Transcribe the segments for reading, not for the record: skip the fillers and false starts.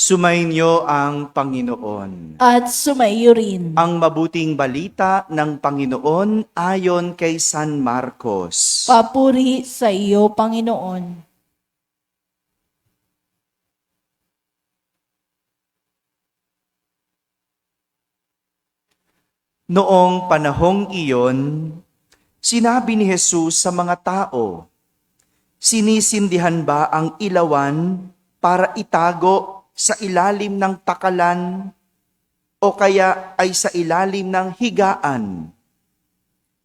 Sumainyo ang Panginoon. At sumaiyo rin. Ang mabuting balita ng Panginoon ayon kay San Marcos. Papuri sa iyo, Panginoon. Noong panahong iyon, sinabi ni Jesus sa mga tao, "Sinisindihan ba ang ilawan para itago sa ilalim ng takalan o kaya ay sa ilalim ng higaan?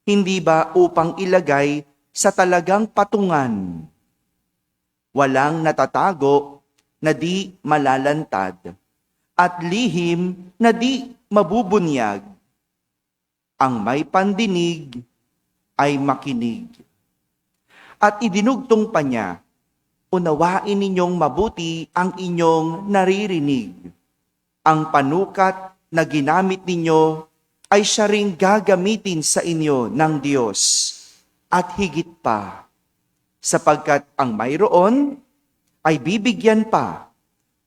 Hindi ba upang ilagay sa talagang patungan? Walang natatago na di malalantad at lihim na di mabubunyag. Ang may pandinig ay makinig." At idinugtong pa niya, "Unawain ninyong mabuti ang inyong naririnig. Ang panukat na ginamit ninyo ay siya ring gagamitin sa inyo ng Diyos. At higit pa, sapagkat ang mayroon ay bibigyan pa,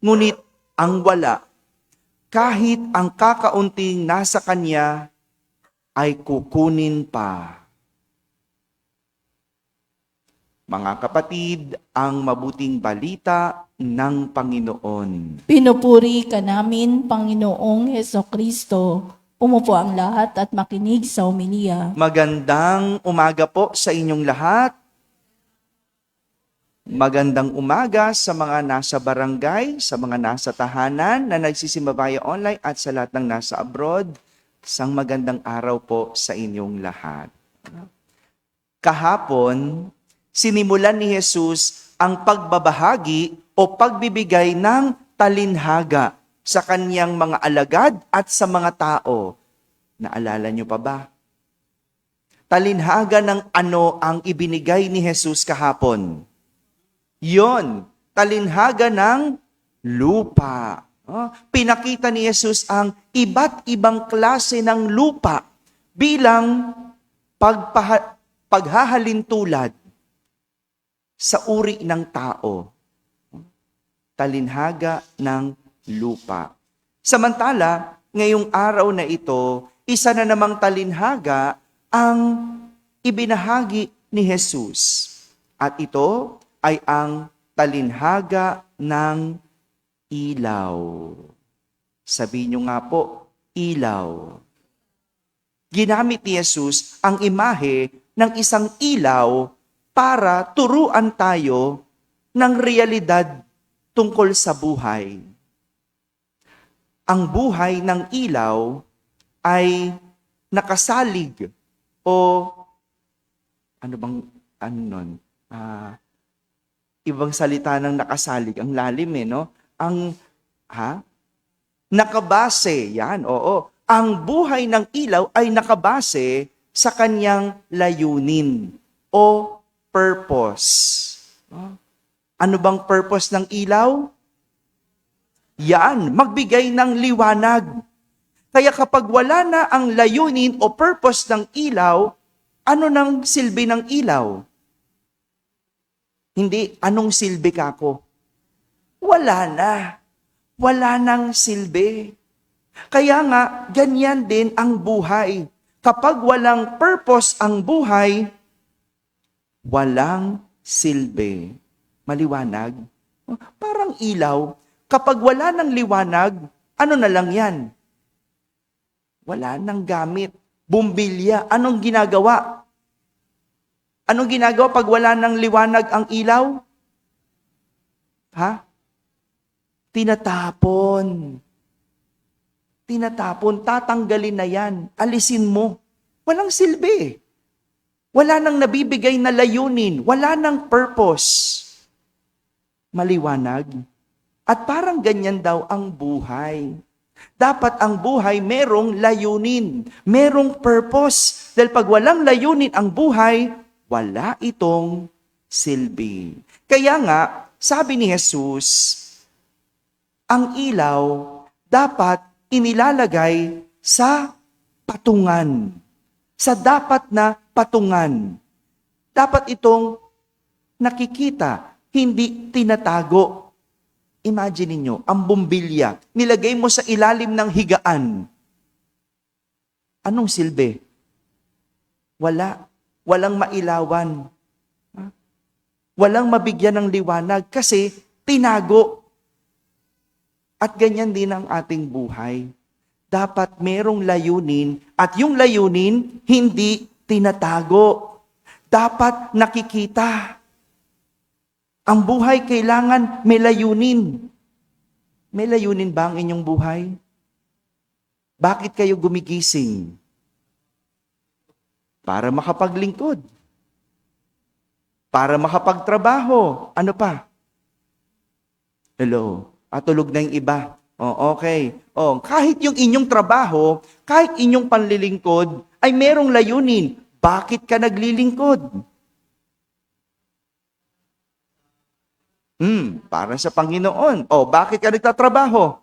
ngunit ang wala, kahit ang kakaunting nasa kanya, ay kukunin pa." Mga kapatid, ang mabuting balita ng Panginoon. Pinupuri ka namin, Panginoong Hesukristo. Umupo ang lahat at makinig sa homilia. Magandang umaga po sa inyong lahat. Magandang umaga sa mga nasa barangay, sa mga nasa tahanan na nagsisimba via online at sa lahat ng nasa abroad. Isang magandang araw po sa inyong lahat. Kahapon, sinimulan ni Jesus ang pagbabahagi o pagbibigay ng talinhaga sa kanyang mga alagad at sa mga tao. Naalala niyo pa ba? Talinhaga ng ano ang ibinigay ni Jesus kahapon? Yon, talinhaga ng lupa. Pinakita ni Jesus ang iba't ibang klase ng lupa bilang paghahalintulad sa uri ng tao. Talinhaga ng lupa. Samantala, ngayong araw na ito, isa na namang talinhaga ang ibinahagi ni Jesus. At ito ay ang talinhaga ng ilaw. Sabihin niyo nga po, ilaw. Ginamit ni Jesus ang imahe ng isang ilaw para turuan tayo ng realidad tungkol sa buhay. Ang buhay ng ilaw ay nakasalig o ibang salita ng nakasalig, ang lalim no? Nakabase, yan, oo. Ang buhay ng ilaw ay nakabase sa kanyang layunin o purpose. Ano bang purpose ng ilaw? Yan, magbigay ng liwanag. Kaya kapag wala na ang layunin o purpose ng ilaw, ano nang silbi ng ilaw? Hindi, anong silbi kako? Wala na. Wala nang silbi. Kaya nga, ganyan din ang buhay. Kapag walang purpose ang buhay, walang silbi. Maliwanag? Parang ilaw. Kapag wala ng liwanag, ano na lang yan? Wala nang gamit. Bumbilya. Anong ginagawa? Anong ginagawa pag wala ng liwanag ang ilaw? Tinatapon. Tatanggalin na yan. Alisin mo. Walang silbi. Wala nang nabibigay na layunin. Wala nang purpose. Maliwanag. At parang ganyan daw ang buhay. Dapat ang buhay merong layunin. Merong purpose. Dahil pag walang layunin ang buhay, wala itong silbi. Kaya nga, sabi ni Jesus, ang ilaw dapat inilalagay sa patungan. Sa dapat na patungan. Dapat itong nakikita, hindi tinatago. Imagine niyo, ang bumbilya, nilagay mo sa ilalim ng higaan. Anong silbi? Wala. Walang mailawan. Walang mabigyan ng liwanag kasi tinago. At ganyan din ang ating buhay. Dapat merong layunin at yung layunin hindi tinatago. Dapat nakikita. Ang buhay kailangan may layunin. May layunin ba ang inyong buhay? Bakit kayo gumigising? Para makapaglingkod. Para makapagtrabaho. Ano pa? Hello? Tulog na yung iba. Okay. Kahit yung inyong trabaho, kahit inyong panlilingkod, ay merong layunin. Bakit ka naglilingkod? Para sa Panginoon. Bakit ka nagtatrabaho?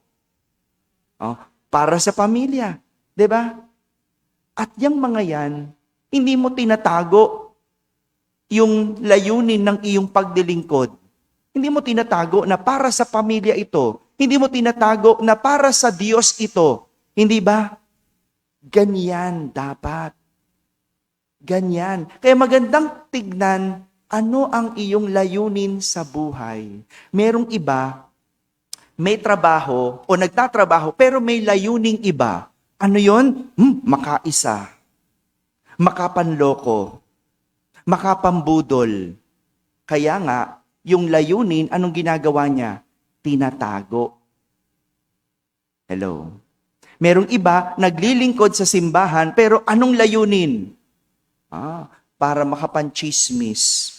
Para sa pamilya. 'Di ba? At yung mga yan, hindi mo tinatago yung layunin ng iyong paglilingkod. Hindi mo tinatago na para sa pamilya ito. Hindi mo tinatago na para sa Diyos ito. Hindi ba? Ganyan dapat. Ganyan. Kaya magandang tignan ano ang iyong layunin sa buhay. Merong iba, may trabaho o nagtatrabaho pero may layuning iba. Ano yon? Makaisa. Makapanloko. Makapambudol. Kaya nga, yung layunin, anong ginagawa niya? Tinatago. Hello? Merong iba, naglilingkod sa simbahan, pero anong layunin? Para makapanchismis.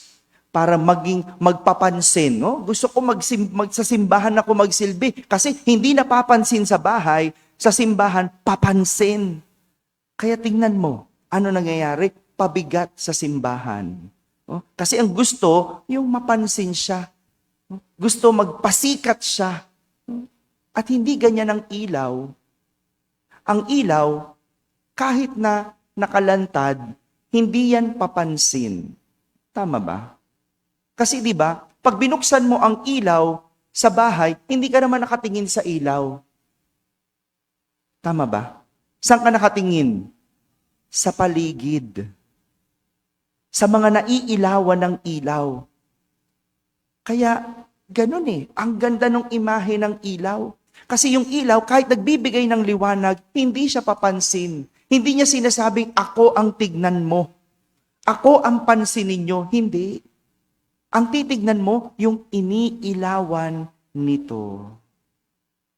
Para magpapansin. No? Gusto ko sa simbahan ako magsilbi. Kasi hindi napapansin sa bahay, sa simbahan, papansin. Kaya tingnan mo, ano nangyayari? Pabigat sa simbahan. Kasi ang gusto, yung mapansin siya. Gusto magpasikat siya. At hindi ganyan ang ilaw. Ang ilaw, kahit na nakalantad, hindi yan papansin. Tama ba? Kasi di ba, pag binuksan mo ang ilaw sa bahay, hindi ka naman nakatingin sa ilaw. Tama ba? Saan ka nakatingin? Sa paligid. Sa mga naiilawan ng ilaw. Kaya, ganun ang ganda ng imahe ng ilaw. Kasi yung ilaw, kahit nagbibigay ng liwanag, hindi siya papansin. Hindi niya sinasabing, ako ang tignan mo. Ako ang pansinin niyo. Hindi. Ang titignan mo, yung iniilawan nito.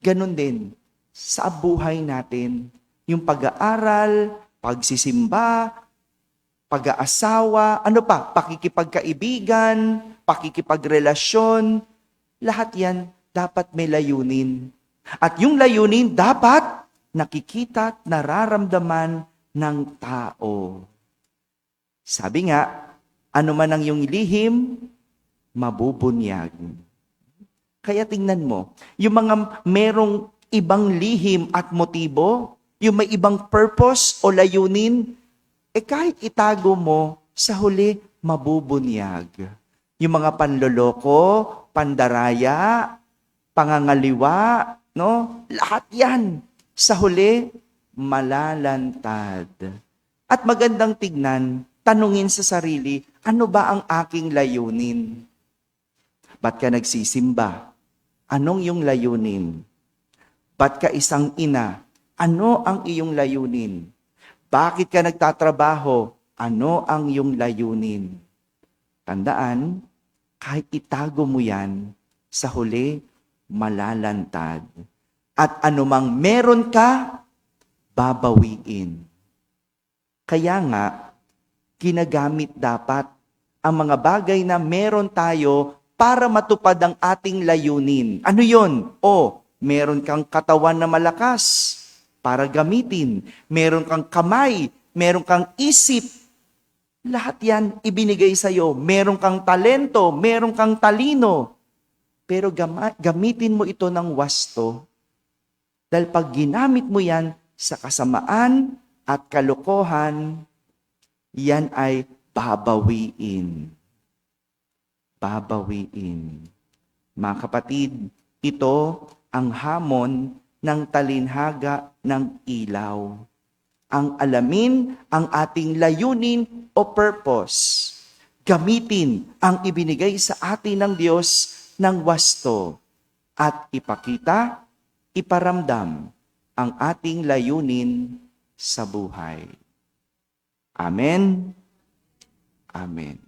Ganun din, sa buhay natin. Yung pag-aaral, pagsisimba, pag-aasawa, ano pa, pakikipagkaibigan, pakikipagrelasyon, lahat yan dapat may layunin. At yung layunin dapat nakikita at nararamdaman ng tao. Sabi nga, ano man ang iyong lihim, mabubunyag. Kaya tingnan mo, yung mga merong ibang lihim at motibo, yung may ibang purpose o layunin, kahit itago mo, sa huli, mabubunyag. Yung mga panloloko, pandaraya, pangangaliwa, no? Lahat yan, sa huli, malalantad. At magandang tignan, tanungin sa sarili, ano ba ang aking layunin? Ba't ka nagsisimba? Anong iyong layunin? Ba't ka isang ina? Ano ang iyong layunin? Bakit ka nagtatrabaho? Ano ang iyong layunin? Tandaan, kahit itago mo yan, sa huli, malalantad. At anumang meron ka, babawiin. Kaya nga, ginagamit dapat ang mga bagay na meron tayo para matupad ang ating layunin. Ano yon? Meron kang katawan na malakas para gamitin. Meron kang kamay, meron kang isip. Lahat yan ibinigay sa'yo. Meron kang talento, meron kang talino. Pero gamitin mo ito ng wasto. Dahil pag ginamit mo yan sa kasamaan at kalokohan, yan ay babawiin. Babawiin. Mga kapatid, Ito ang hamon ng talinhaga ng ilaw. Ang alamin ang ating layunin o purpose. Gamitin ang ibinigay sa atin ng Diyos ng wasto at ipakita, iparamdam ang ating layunin sa buhay. Amen. Amen.